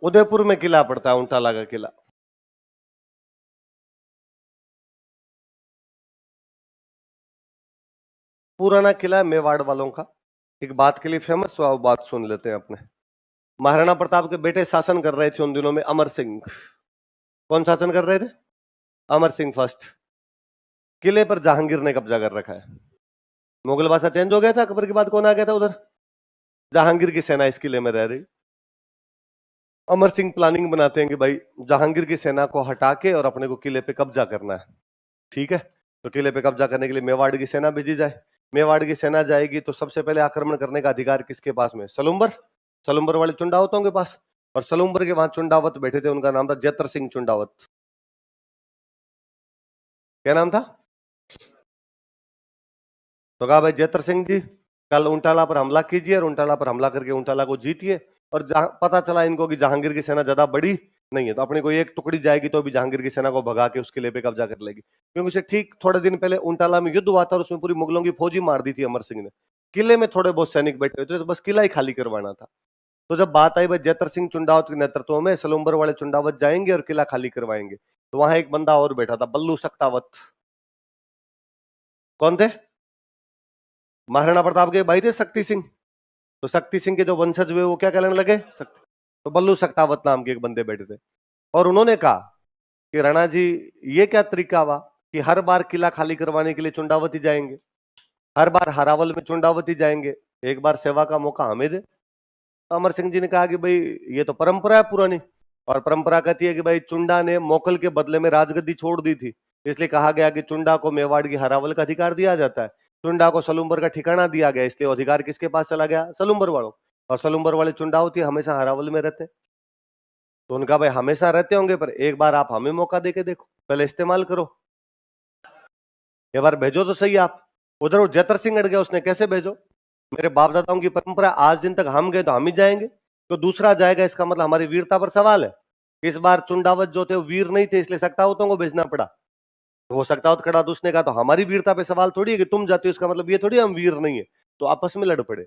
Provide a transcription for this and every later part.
उदयपुर में किला पड़ता है, उंटाला का किला। पुराना किला है मेवाड़ वालों का, एक बात के लिए फेमस हुआ, वो बात सुन लेते हैं अपने। महाराणा प्रताप के बेटे शासन कर रहे थे उन दिनों में, अमर सिंह। कौन शासन कर रहे थे? अमर सिंह फर्स्ट। किले पर जहांगीर ने कब्जा कर रखा है। मुगल बादशाह चेंज हो गया था, अकबर के बाद कौन आ गया था उधर? जहांगीर की सेना इस किले में रह रही। अमर सिंह प्लानिंग बनाते हैं कि भाई जहांगीर की सेना को हटा के और अपने को किले पे कब्जा करना है। ठीक है, तो किले पे कब्जा करने के लिए मेवाड़ की सेना भेजी जाए। मेवाड़ की सेना जाएगी तो सबसे पहले आक्रमण करने का अधिकार किसके पास में? सलुम्बर। सलुम्बर वाले चुंडावतों के पास। और सलुम्बर के वहां चुंडावत बैठे थे, उनका नाम था जैतर सिंह चुंडावत। क्या नाम था? तो कहा भाई जैतर सिंह जी, कल उंटाला पर हमला कीजिए और उंटाला पर हमला करके उंटाला को जीतिए। और पता चला इनको कि जहांगीर की सेना ज्यादा बड़ी नहीं है, तो अपनी कोई एक टुकड़ी जाएगी तो भी जहांगीर की सेना को भगा के उस किले पे कब्जा कर लेगी। क्योंकि उसे ठीक थोड़े दिन पहले उंटाला में युद्ध हुआ था और उसमें पूरी मुगलों की फौज ही मार दी थी अमर सिंह ने। किले में थोड़े बहुत सैनिक बैठे हुए थे, तो बस किला ही खाली करवाना था। तो जब बात आई भाई जैतर सिंह चुंडावत के नेतृत्व में सलुम्बर वाले चुंडावत जाएंगे और किला खाली करवाएंगे, तो वहां एक बंदा और बैठा था, बल्लू सक्तावत। कौन थे? महाराणा प्रताप के भाई थे शक्ति सिंह। तो शक्ति सिंह के जो वंशज हुए वो क्या कहने लगे? शक्ति। तो बल्लू सक्तावत नाम के एक बंदे बैठे थे और उन्होंने कहा कि राणा जी, ये क्या तरीका हुआ कि हर बार किला खाली करवाने के लिए चुंडावती जाएंगे, हर बार हरावल में चुंडावती जाएंगे, एक बार सेवा का मौका हमें दे। तो अमर सिंह जी ने कहा कि भाई ये तो परंपरा है पुरानी, और परंपरा कहती है कि भाई चुंडा ने मोकल के बदले में राजगद्दी छोड़ दी थी, इसलिए कहा गया कि चुंडा को मेवाड़ की हरावल का अधिकार दिया जाता है। चुंडा को सलुम्बर का ठिकाना दिया गया, इसलिए अधिकार किसके पास चला गया? सलुम्बर वालों। और सलुम्बर वाले चुंडावती हमेशा हरावल में रहते। तो उनका भाई हमेशा रहते होंगे, पर एक बार आप हमें मौका देके देखो, पहले इस्तेमाल करो, एक बार भेजो तो सही आप। उधर वो जैतर सिंह अड़ गया, उसने कैसे भेजो? मेरे बाप दादाओं की परंपरा, आज दिन तक हम गए तो हम ही जाएंगे, तो दूसरा जाएगा, इसका मतलब हमारी वीरता पर सवाल है। इस बार चुंडावत जो थे वो वीर नहीं थे, इसलिए सक्तावतों को भेजना पड़ा। हो सक्तावत खड़ा तो उसने कहा तो हमारी वीरता पे सवाल थोड़ी है कि तुम जाते हो, इसका मतलब ये थोड़ी हम वीर नहीं है। तो आपस में लड़ पड़े।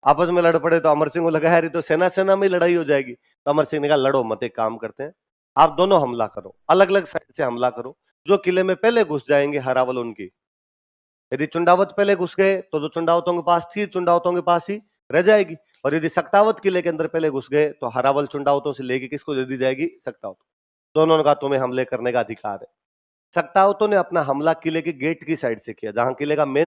आपस में लड़ पड़े तो अमर सिंह को लगा यार ये तो सेना सेना में लड़ाई हो जाएगी। तो अमर सिंह ने कहा लड़ो मत, एक काम करते हैं, आप दोनों हमला करो, अलग अलग साइड से हमला करो। जो किले में पहले घुस जाएंगे हरावल उनकी। यदि चुंडावत पहले घुस गए तो जो चुंडावतों के पास थी चुंडावतों के पास ही रह जाएगी, और यदि सक्तावत किले के अंदर पहले घुस गए तो हरावल चुंडावतों से लेके किसको दे दी जाएगी? सक्तावत। दोनों ने कहा तुम्हें हमले करने का अधिकार है। सक्तावतों ने अपना हमला किले के गेट की साइड से किया, जहां किले का मेन